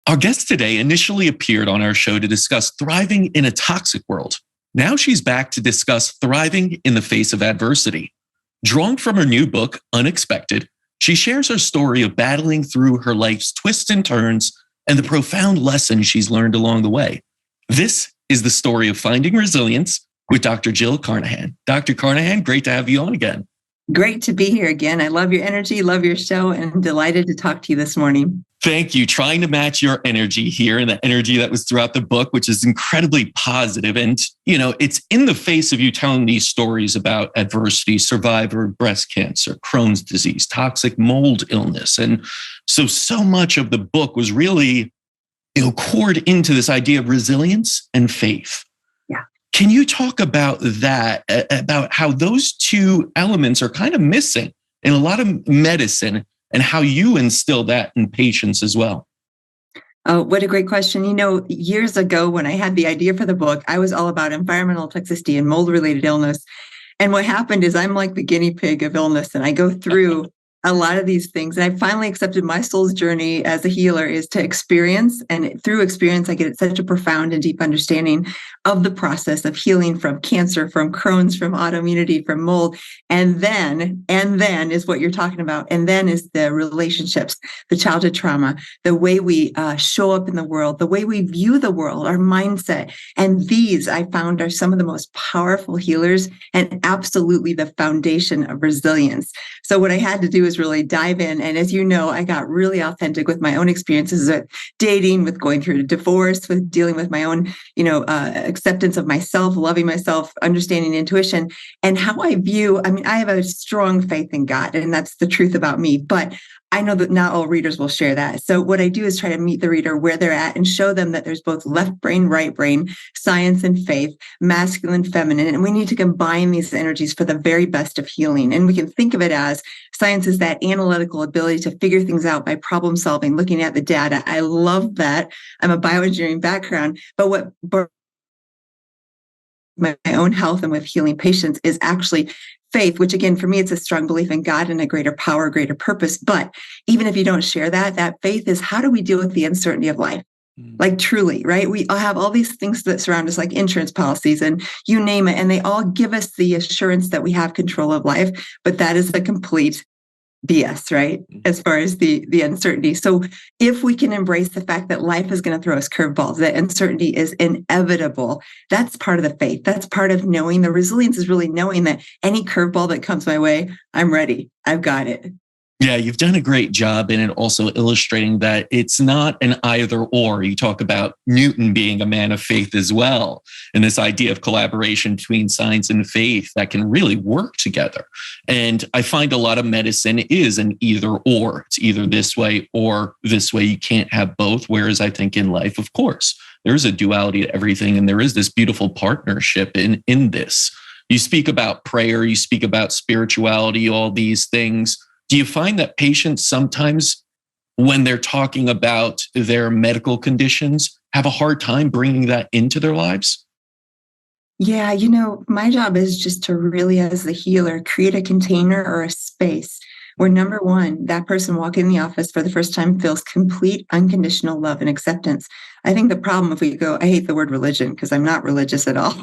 Our guest today initially appeared on our show to discuss thriving in a toxic world. Now she's back to discuss thriving in the face of adversity. Drawing from her new book, Unexpected, she shares her story of battling through her life's twists and turns and the profound lessons she's learned along the way. This is the story of finding resilience with Dr. Jill Carnahan. Dr. Carnahan, great to have you on again. Great to be here again. I love your energy, love your show, and I'm delighted to talk to you this morning. Thank you. Trying to match your energy here and the energy that was throughout the book, which is incredibly positive. And, it's in the face of you telling these stories about adversity, survivor, breast cancer, Crohn's disease, toxic mold illness. And so much of the book was really, poured into this idea of resilience and faith. Yeah. Can you talk about that, about how those two elements are kind of missing in a lot of medicine, and how you instill that in patients as well? Oh, what a great question. Years ago when I had the idea for the book, I was all about environmental toxicity and mold-related illness. And what happened is I'm like the guinea pig of illness, and I go through a lot of these things. And I finally accepted my soul's journey as a healer is to experience. And through experience, I get such a profound and deep understanding of the process of healing from cancer, from Crohn's, from autoimmunity, from mold. And then is what you're talking about. And then is the relationships, the childhood trauma, the way we show up in the world, the way we view the world, our mindset. And these I found are some of the most powerful healers and absolutely the foundation of resilience. So what I had to do is really dive in. And as you know, I got really authentic with my own experiences with dating, with going through a divorce, with dealing with my own, acceptance of myself, loving myself, understanding intuition, and how I view, I have a strong faith in God, and that's the truth about me, but I know that not all readers will share that. So what I do is try to meet the reader where they're at and show them that there's both left brain, right brain, science and faith, masculine, feminine, and we need to combine these energies for the very best of healing. And we can think of it as science is that analytical ability to figure things out by problem solving, looking at the data. I love that. I'm a bioengineering background, but what my own health and with healing patients is actually faith, which again, for me, it's a strong belief in God and a greater power, greater purpose. But even if you don't share that faith is how do we deal with the uncertainty of life? Like truly, right? We all have all these things that surround us, like insurance policies and you name it, and they all give us the assurance that we have control of life. But that is a complete BS, right? As far as the uncertainty. So if we can embrace the fact that life is going to throw us curveballs, that uncertainty is inevitable, that's part of the faith. That's part of knowing. The resilience is really knowing that any curveball that comes my way, I'm ready. I've got it. Yeah, you've done a great job in it, also illustrating that it's not an either or. You talk about Newton being a man of faith as well, and this idea of collaboration between science and faith that can really work together. And I find a lot of medicine is an either or. It's either this way or this way. You can't have both. Whereas I think in life, of course, there is a duality to everything, and there is this beautiful partnership in this. You speak about prayer, you speak about spirituality, all these things. Do you find that patients sometimes, when they're talking about their medical conditions, have a hard time bringing that into their lives? Yeah, my job is just to really, as the healer, create a container or a space where, number one, that person walking in the office for the first time feels complete unconditional love and acceptance. I think the problem if we go, I hate the word religion because I'm not religious at all,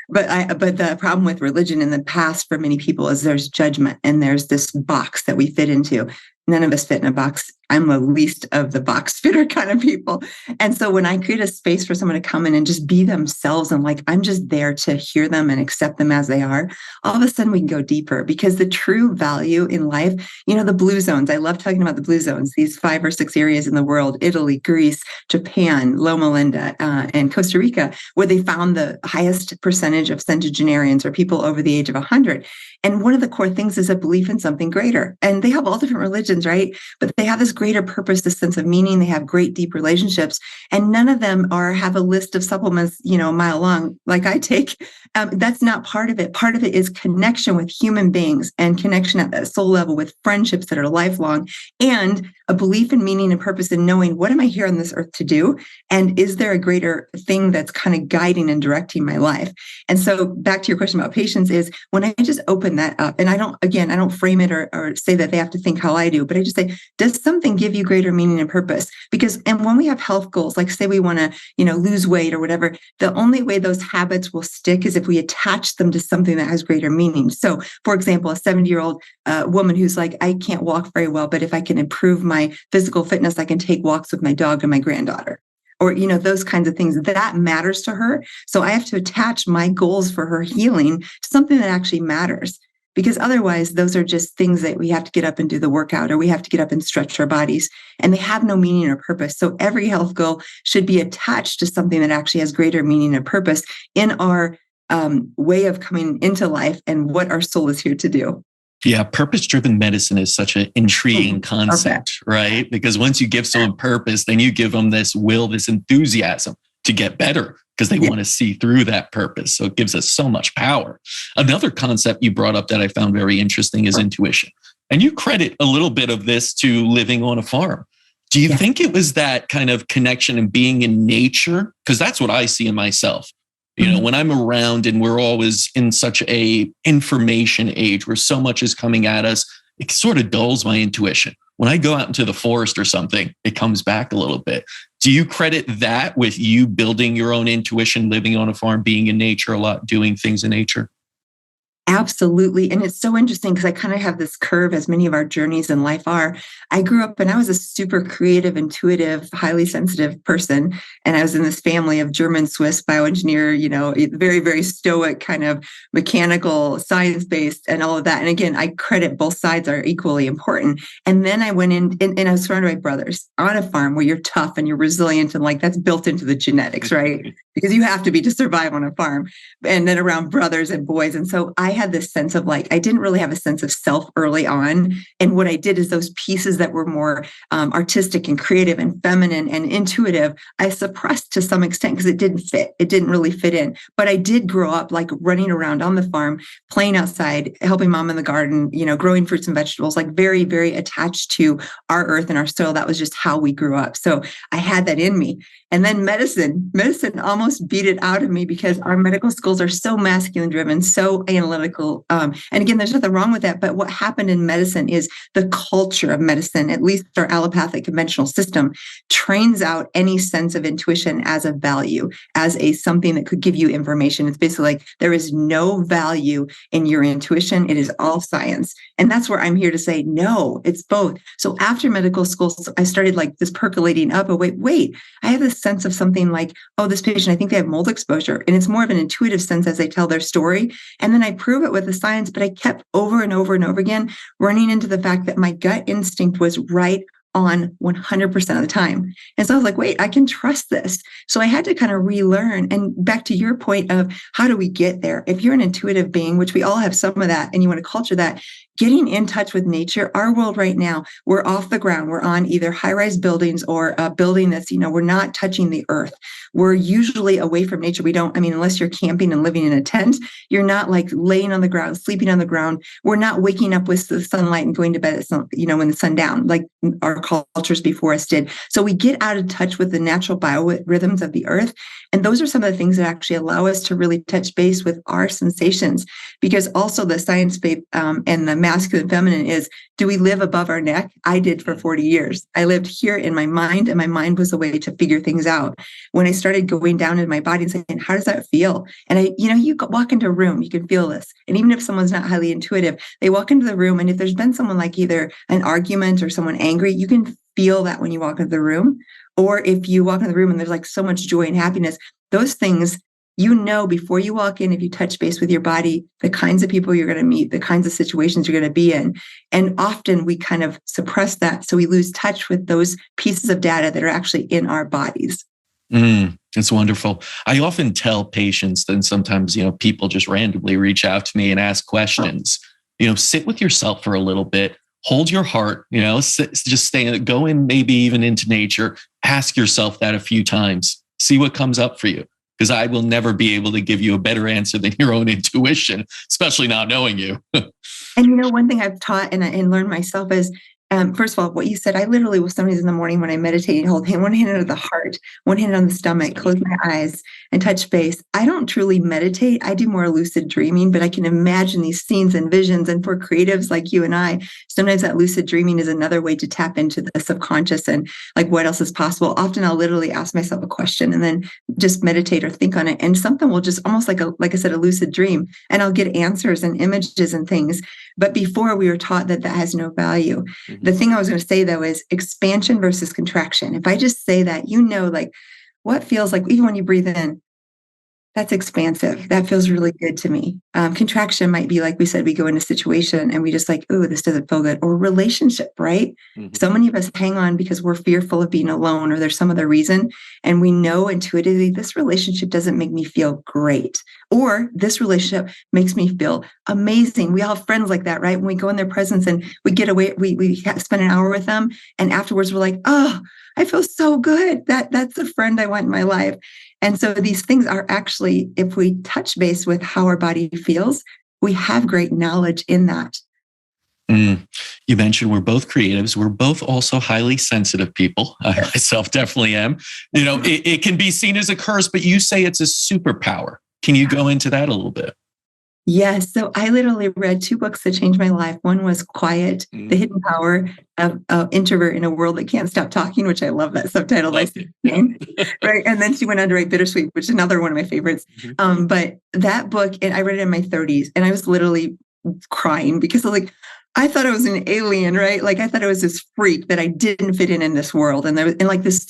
but the problem with religion in the past for many people is there's judgment and there's this box that we fit into. None of us fit in a box. I'm the least of the box fitter kind of people. And so when I create a space for someone to come in and just be themselves and like, I'm just there to hear them and accept them as they are, all of a sudden we can go deeper because the true value in life, the blue zones, I love talking about the blue zones, these 5 or 6 areas in the world, Italy, Greece, Japan, Loma Linda, and Costa Rica, where they found the highest percentage of centenarians or people over the age of 100. And one of the core things is a belief in something greater. And they have all different religions, right? But they have this greater purpose, this sense of meaning. They have great, deep relationships. And none of them have a list of supplements, a mile long, like I take. That's not part of it. Part of it is connection with human beings and connection at that soul level with friendships that are lifelong and a belief in meaning and purpose in knowing what am I here on this earth to do? And is there a greater thing that's kind of guiding and directing my life? And so back to your question about patients is when I just open that up and I don't frame it or say that they have to think how I do. do, but I just say, does something give you greater meaning and purpose? Because, and when we have health goals, like say we want to, lose weight or whatever, the only way those habits will stick is if we attach them to something that has greater meaning. So for example, a 70-year-old woman who's like, I can't walk very well, but if I can improve my physical fitness, I can take walks with my dog and my granddaughter. Or, those kinds of things that matters to her. So I have to attach my goals for her healing to something that actually matters. Because otherwise, those are just things that we have to get up and do the workout, or we have to get up and stretch our bodies, and they have no meaning or purpose. So every health goal should be attached to something that actually has greater meaning and purpose in our way of coming into life and what our soul is here to do. Yeah, purpose-driven medicine is such an intriguing concept, right? Because once you give someone purpose, then you give them this will, this enthusiasm to get better, because they want to see through that purpose. So it gives us so much power. Another concept you brought up that I found very interesting is intuition. And you credit a little bit of this to living on a farm. Do you think it was that kind of connection and being in nature? Because that's what I see in myself. When I'm around and we're always in such a information age where so much is coming at us, it sort of dulls my intuition. When I go out into the forest or something, it comes back a little bit. Do you credit that with you building your own intuition, living on a farm, being in nature a lot, doing things in nature? Absolutely. And it's so interesting because I kind of have this curve, as many of our journeys in life are. I grew up and I was a super creative, intuitive, highly sensitive person. And I was in this family of German Swiss bioengineer, very, very stoic, kind of mechanical, science-based and all of that. And again, I credit both sides are equally important. And then I went in and I was surrounded by brothers on a farm where you're tough and you're resilient, and like that's built into the genetics, right? Because you have to be to survive on a farm, and then around brothers and boys. And so I had this sense of I didn't really have a sense of self early on. And what I did is those pieces that were more artistic and creative and feminine and intuitive, I suppressed to some extent because it didn't fit. It didn't really fit in. But I did grow up running around on the farm, playing outside, helping mom in the garden, growing fruits and vegetables, very, very attached to our earth and our soil. That was just how we grew up. So I had that in me. And then medicine almost beat it out of me because our medical schools are so masculine driven, so analytical. And again, there's nothing wrong with that. But what happened in medicine is the culture of medicine, at least our allopathic conventional system, trains out any sense of intuition as a value, as something that could give you information. It's basically there is no value in your intuition. It is all science. And that's where I'm here to say, no, it's both. So after medical school, I started this percolating up. Oh, wait, I have this sense of something this patient, I think they have mold exposure. And it's more of an intuitive sense as they tell their story. And then I prove it with the science, but I kept over and over and over again running into the fact that my gut instinct was right on 100% of the time. And so I was like, wait, I can trust this. So I had to kind of relearn. And back to your point of how do we get there? If you're an intuitive being, which we all have some of that, and you want to culture that, getting in touch with nature, our world right now, we're off the ground. We're on either high-rise buildings or a building that's, we're not touching the earth. We're usually away from nature. We don't, unless you're camping and living in a tent, you're not laying on the ground, sleeping on the ground. We're not waking up with the sunlight and going to bed, when the sun down, like our cultures before us did. So we get out of touch with the natural biorhythms of the earth. And those are some of the things that actually allow us to really touch base with our sensations. Because also the science and the masculine feminine is, do we live above our neck? I did for 40 years. I lived here in my mind, and my mind was a way to figure things out. When I started going down into my body and saying, how does that feel? And you walk into a room, you can feel this. And even if someone's not highly intuitive, they walk into the room, and if there's been someone either an argument or someone angry, you can feel that when you walk into the room. Or if you walk into the room and there's so much joy and happiness, those things, before you walk in, if you touch base with your body, the kinds of people you're going to meet, the kinds of situations you're going to be in. And often we kind of suppress that. So we lose touch with those pieces of data that are actually in our bodies. It's wonderful. I often tell patients, and sometimes, people just randomly reach out to me and ask questions, sit with yourself for a little bit, hold your heart, just go in, maybe even into nature, ask yourself that a few times, see what comes up for you. Because I will never be able to give you a better answer than your own intuition, especially not knowing you. And one thing I've taught and learned myself is First of all, what you said, I literally will sometimes in the morning when I meditate, hold one hand under the heart, one hand on the stomach, close my eyes and touch base. I don't truly meditate. I do more lucid dreaming, but I can imagine these scenes and visions. And for creatives like you and I, sometimes that lucid dreaming is another way to tap into the subconscious and like what else is possible. Often I'll literally ask myself a question and then just meditate or think on it. And something will just almost like I said, a lucid dream, and I'll get answers and images and things. But before we were taught that has no value. The thing I was going to say though is expansion versus contraction. If I just say that, like what feels like, even when you breathe in, that's expansive. That feels really good to me. Contraction might be like we said, we go in a situation and we just like, oh, this doesn't feel good. Or relationship, right? So many of us hang on because we're fearful of being alone or there's some other reason. And we know intuitively this relationship doesn't make me feel great. Or this relationship makes me feel amazing. We all have friends like that, right? When we go in their presence and we get away, we spend an hour with them. And afterwards we're like, oh, I feel so good. That's a friend I want in my life. And so these things are actually, if we touch base with how our body feels, we have great knowledge in that. You mentioned we're both creatives. We're both also highly sensitive people. I myself definitely am. It can be seen as a curse, but you say it's a superpower. Can you go into that a little bit? Yes. So I literally read 2 books that changed my life. One was Quiet, The Hidden Power of Introvert in a World That Can't Stop Talking, which I love that subtitle. Right. And then she went on to write Bittersweet, which is another one of my favorites. But that book, and I read it in my 30s, and I was literally crying because I thought I was an alien, right? Like I thought I was this freak that I didn't fit in this world. And there was like this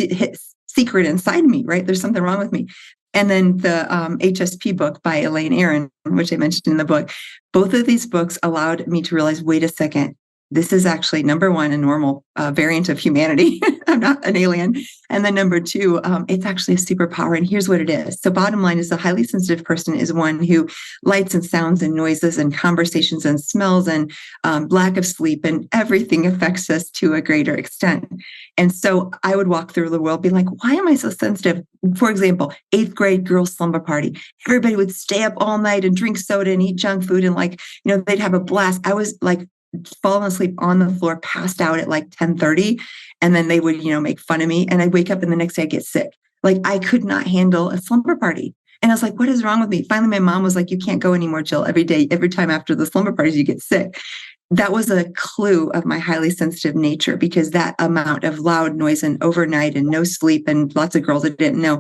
secret inside me, right? There's something wrong with me. And then the HSP book by Elaine Aron, which I mentioned in the book, both of these books allowed me to realize, wait a second, this is actually number one, a normal variant of humanity. I'm not an alien. And then number 2, it's actually a superpower. And here's what it is. So bottom line is a highly sensitive person is one who lights and sounds and noises and conversations and smells and lack of sleep and everything affects us to a greater extent. And so I would walk through the world being like, why am I so sensitive? For example, 8th grade girls' slumber party. Everybody would stay up all night and drink soda and eat junk food. And they'd have a blast. I was like, fallen asleep on the floor, passed out at like 10:30. And then they would, make fun of me. And I'd wake up and the next day I'd get sick. Like I could not handle a slumber party. And I was like, what is wrong with me? Finally, my mom was like, you can't go anymore, Jill. Every time after the slumber parties, you get sick. That was a clue of my highly sensitive nature, because that amount of loud noise and overnight and no sleep and lots of girls that didn't know,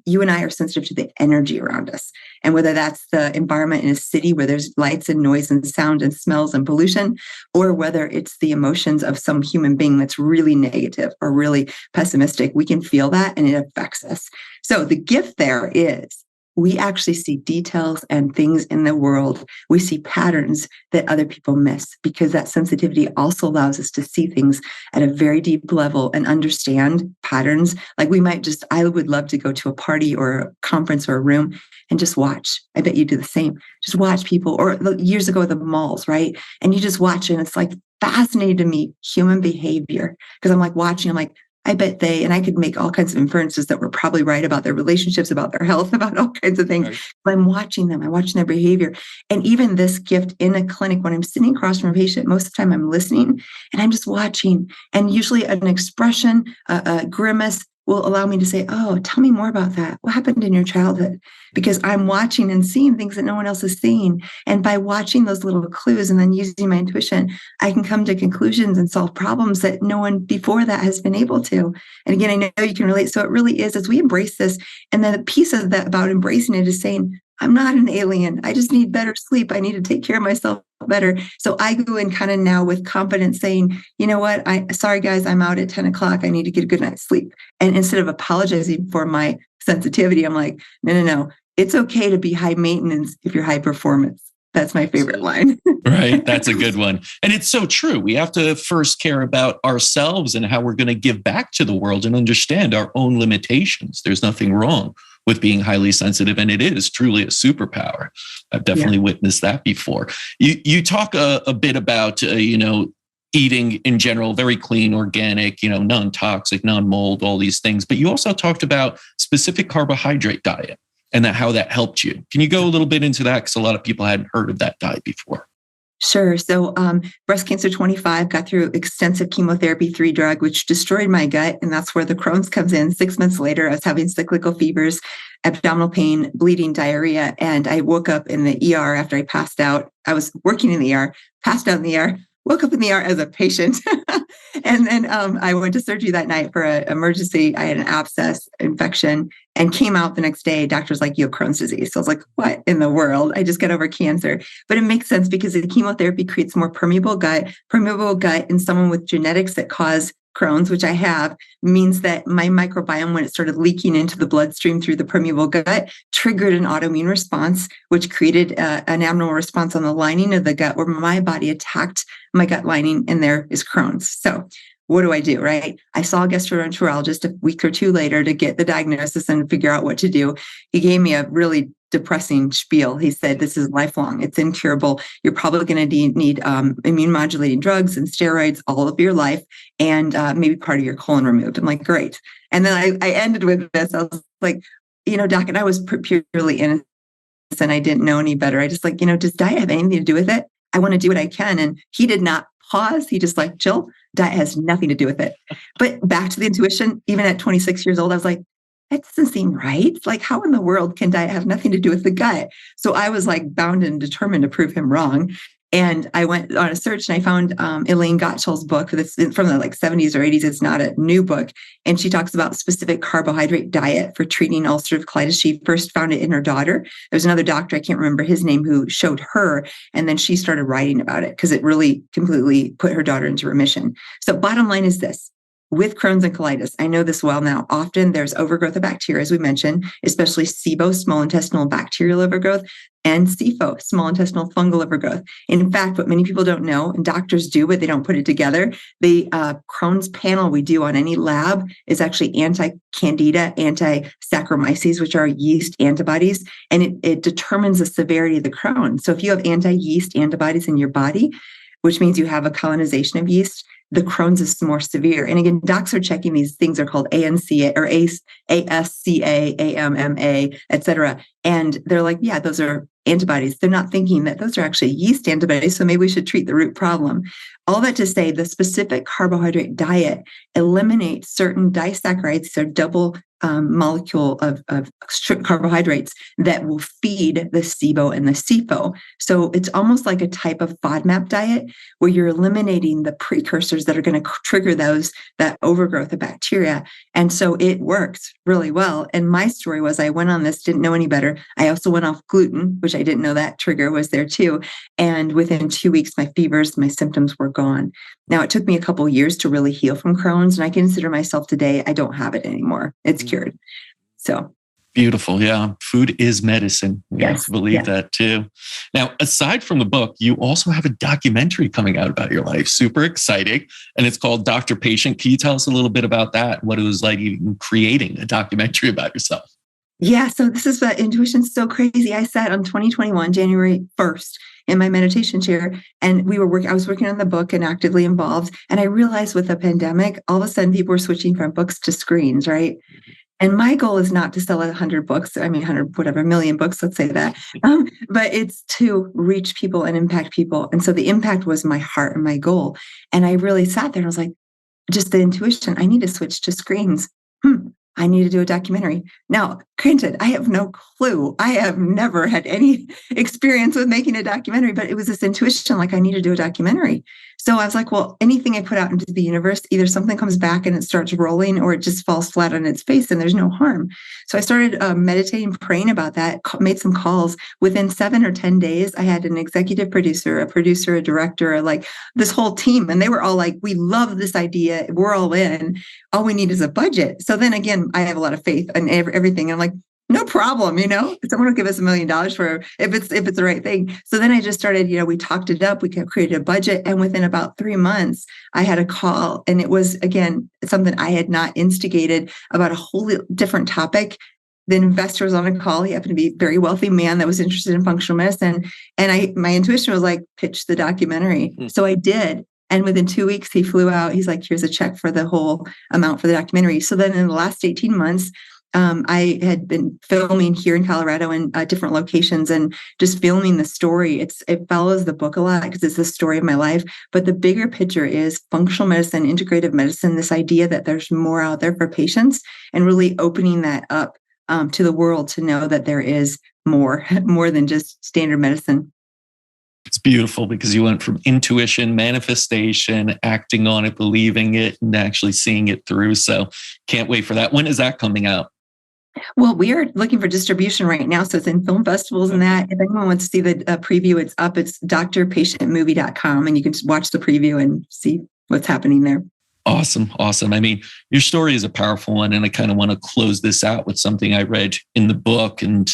you and I are sensitive to the energy around us. And whether that's the environment in a city where there's lights and noise and sound and smells and pollution, or whether it's the emotions of some human being that's really negative or really pessimistic, we can feel that and it affects us. So the gift there is we actually see details and things in the world. We see patterns that other people miss, because that sensitivity also allows us to see things at a very deep level and understand patterns. Like I would love to go to a party or a conference or a room and just watch. I bet you do the same. Just watch people, or years ago, the malls, right? And you just watch it, and it's like fascinating to me, human behavior. Because I'm like watching, I'm like, I bet and I could make all kinds of inferences that were probably right about their relationships, about their health, about all kinds of things. Right. But I'm watching them, I'm watching their behavior. And even this gift in a clinic, when I'm sitting across from a patient, most of the time I'm listening and I'm just watching. And usually an expression, a grimace will allow me to say, oh, tell me more about that. What happened in your childhood? Because I'm watching and seeing things that no one else is seeing. And by watching those little clues and then using my intuition, I can come to conclusions and solve problems that no one before that has been able to. And again, I know you can relate. So it really is, as we embrace this, and then the piece of that about embracing it is saying, I'm not an alien. I just need better sleep. I need to take care of myself better. So I go in kind of now with confidence saying, you know what? Sorry guys, I'm out at 10 o'clock. I need to get a good night's sleep. And instead of apologizing for my sensitivity, I'm like, no. It's okay to be high maintenance if you're high performance. That's my favorite line. Right. That's a good one. And it's so true. We have to first care about ourselves and how we're going to give back to the world and understand our own limitations. There's nothing wrong with being highly sensitive, and it is truly a superpower. I've definitely witnessed that before. You talk a bit about, eating in general, very clean, organic, non-toxic, non-mold, all these things. But you also talked about specific carbohydrate diet and how that helped you. Can you go a little bit into that? Because a lot of people hadn't heard of that diet before. Sure. So, breast cancer 25, got through extensive chemotherapy, 3 drug, which destroyed my gut. And that's where the Crohn's comes in. 6 months later, I was having cyclical fevers, abdominal pain, bleeding, diarrhea. And I woke up in the ER after I passed out. I was working in the ER, passed out in the ER, woke up in the ER as a patient. And then I went to surgery that night for an emergency. I had an abscess infection and came out the next day. Doctor's like, you have Crohn's disease. So I was like, what in the world? I just got over cancer. But it makes sense because the chemotherapy creates more permeable gut. Permeable gut in someone with genetics that cause Crohn's, which I have, means that my microbiome, when it started leaking into the bloodstream through the permeable gut, triggered an autoimmune response, which created an abnormal response on the lining of the gut where my body attacked my gut lining, and there is Crohn's. So what do I do, right? I saw a gastroenterologist a week or two later to get the diagnosis and figure out what to do. He gave me a really depressing spiel. He said, this is lifelong. It's incurable. You're probably going to need immune modulating drugs and steroids all of your life, and maybe part of your colon removed. I'm like, great. And then I ended with this. I was like, doc, and I was purely innocent. I didn't know any better. I just like, does diet have anything to do with it? I want to do what I can. And he did not pause. He just like, Jill, diet has nothing to do with it. But back to the intuition, even at 26 years old, I was like, that doesn't seem right. Like, how in the world can diet have nothing to do with the gut? So I was like bound and determined to prove him wrong. And I went on a search and I found Elaine Gottschall's book that's from the 70s or 80s. It's not a new book. And she talks about specific carbohydrate diet for treating ulcerative colitis. She first found it in her daughter. There's another doctor, I can't remember his name, who showed her. And then she started writing about it because it really completely put her daughter into remission. So bottom line is this. With Crohn's and colitis, I know this well now. Often there's overgrowth of bacteria, as we mentioned, especially SIBO, small intestinal bacterial overgrowth, and SIFO, small intestinal fungal overgrowth. In fact, what many people don't know, and doctors do, but they don't put it together, the Crohn's panel we do on any lab is actually anti-candida, anti-Saccharomyces, which are yeast antibodies, and it determines the severity of the Crohn. So if you have anti-yeast antibodies in your body, which means you have a colonization of yeast, the Crohn's is more severe. And again, docs are checking these things are called ANCA or ASCA, AMMA, et cetera. And they're like, yeah, those are antibodies. They're not thinking that those are actually yeast antibodies. So maybe we should treat the root problem. All that to say, the specific carbohydrate diet eliminates certain disaccharides, so double molecule of carbohydrates that will feed the SIBO and the SIFO. So it's almost like a type of FODMAP diet where you're eliminating the precursors that are going to trigger that overgrowth of bacteria. And so it works really well. And my story was I went on this, didn't know any better. I also went off gluten, which I didn't know that trigger was there too. And within 2 weeks, my fevers, my symptoms were gone. Now, it took me a couple of years to really heal from Crohn's, and I consider myself today, I don't have it anymore. It's cured. So beautiful. Yeah. Food is medicine. We have to believe that too. Now, aside from the book, you also have a documentary coming out about your life. Super exciting. And it's called Dr. Patient. Can you tell us a little bit about that? What it was like even creating a documentary about yourself? Yeah. So this is intuition's so crazy. I sat on 2021, January 1st in my meditation chair, and I was working on the book and actively involved. And I realized with the pandemic, all of a sudden people were switching from books to screens, right? And my goal is not to sell 100 books. I mean, 100, whatever, million books, let's say that. But it's to reach people and impact people. And so the impact was my heart and my goal. And I really sat there and I was like, just the intuition, I need to switch to screens. I need to do a documentary. Now, granted, I have no clue. I have never had any experience with making a documentary, but it was this intuition, like I need to do a documentary. So I was like, well, anything I put out into the universe, either something comes back and it starts rolling or it just falls flat on its face and there's no harm. So I started meditating, praying about that, made some calls. Within 7 or 10 days, I had an executive producer, a director, like this whole team. And they were all like, we love this idea. We're all in. All we need is a budget. So then again, I have a lot of faith in everything. I'm like, no problem, someone will give us $1 million for if it's the right thing. So then I just started, we talked it up, we created a budget. And within about 3 months, I had a call, and it was, again, something I had not instigated about a wholly different topic. The investor was on a call. He happened to be a very wealthy man that was interested in functional medicine. And my intuition was like, pitch the documentary. So I did. And within 2 weeks, he flew out. He's like, here's a check for the whole amount for the documentary. So then in the last 18 months, I had been filming here in Colorado in different locations and just filming the story. It follows the book a lot because it's the story of my life. But the bigger picture is functional medicine, integrative medicine, this idea that there's more out there for patients and really opening that up to the world to know that there is more than just standard medicine. It's beautiful because you went from intuition, manifestation, acting on it, believing it, and actually seeing it through. So can't wait for that. When is that coming out? Well, we are looking for distribution right now. So it's in film festivals and that. If anyone wants to see the preview, it's up. It's drpatientmovie.com, and you can just watch the preview and see what's happening there. Awesome. Awesome. I mean, your story is a powerful one. And I kind of want to close this out with something I read in the book and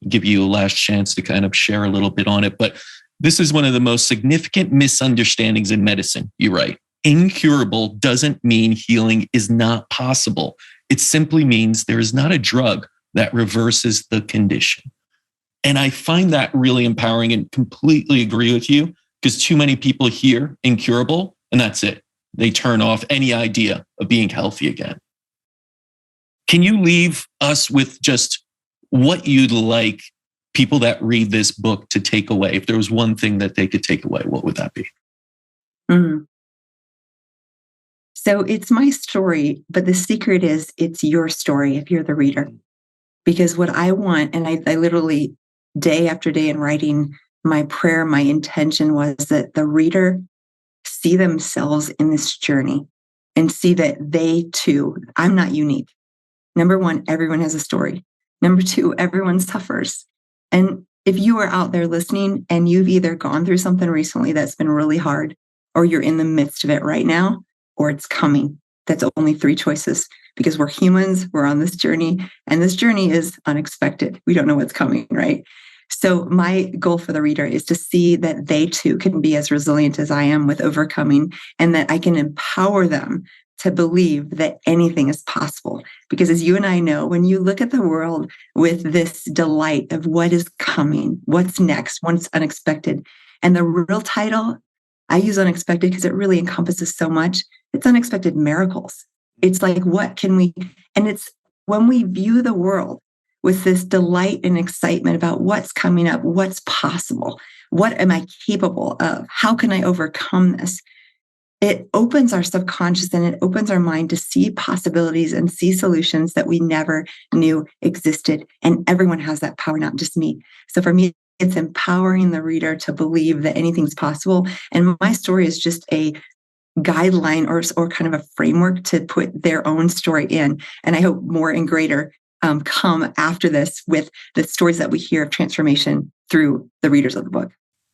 give you a last chance to kind of share a little bit on it. But this is one of the most significant misunderstandings in medicine. You write, incurable doesn't mean healing is not possible. It simply means there is not a drug that reverses the condition. And I find that really empowering and completely agree with you because too many people hear incurable and that's it. They turn off any idea of being healthy again. Can you leave us with just what you'd like people that read this book to take away? If there was one thing that they could take away, what would that be? Mm. So it's my story, but the secret is it's your story if you're the reader. Because what I want, and I literally day after day in writing, my prayer, my intention was that the reader see themselves in this journey and see that they too, I'm not unique. Number one, everyone has a story. Number two, everyone suffers. And if you are out there listening and you've either gone through something recently that's been really hard, or you're in the midst of it right now, or it's coming, that's only three choices because we're humans, we're on this journey, and this journey is unexpected. We don't know what's coming, right? So my goal for the reader is to see that they too can be as resilient as I am with overcoming, and that I can empower them to believe that anything is possible. Because as you and I know, when you look at the world with this delight of what is coming, what's next, what's unexpected, and the real title, I use unexpected because it really encompasses so much. It's unexpected miracles. It's like, what can we, and it's when we view the world with this delight and excitement about what's coming up, what's possible, what am I capable of? How can I overcome this? It opens our subconscious and it opens our mind to see possibilities and see solutions that we never knew existed. And everyone has that power, not just me. So for me, it's empowering the reader to believe that anything's possible. And my story is just a guideline or kind of a framework to put their own story in. And I hope more and greater come after this with the stories that we hear of transformation through the readers of the book.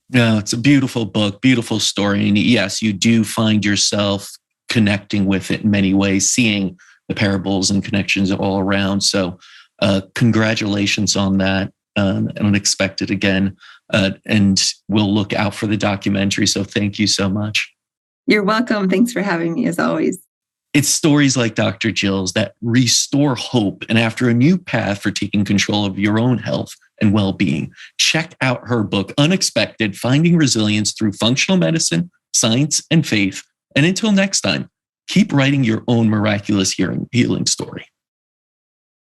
Yeah, it's a beautiful book, beautiful story. And yes, you do find yourself connecting with it in many ways, seeing the parables and connections all around. So congratulations on that. Unexpected again. And we'll look out for the documentary. So thank you so much. You're welcome. Thanks for having me as always. It's stories like Dr. Jill's that restore hope and after a new path for taking control of your own health and well-being. Check out her book, Unexpected, Finding Resilience Through Functional Medicine, Science, and Faith. And until next time, keep writing your own miraculous healing story.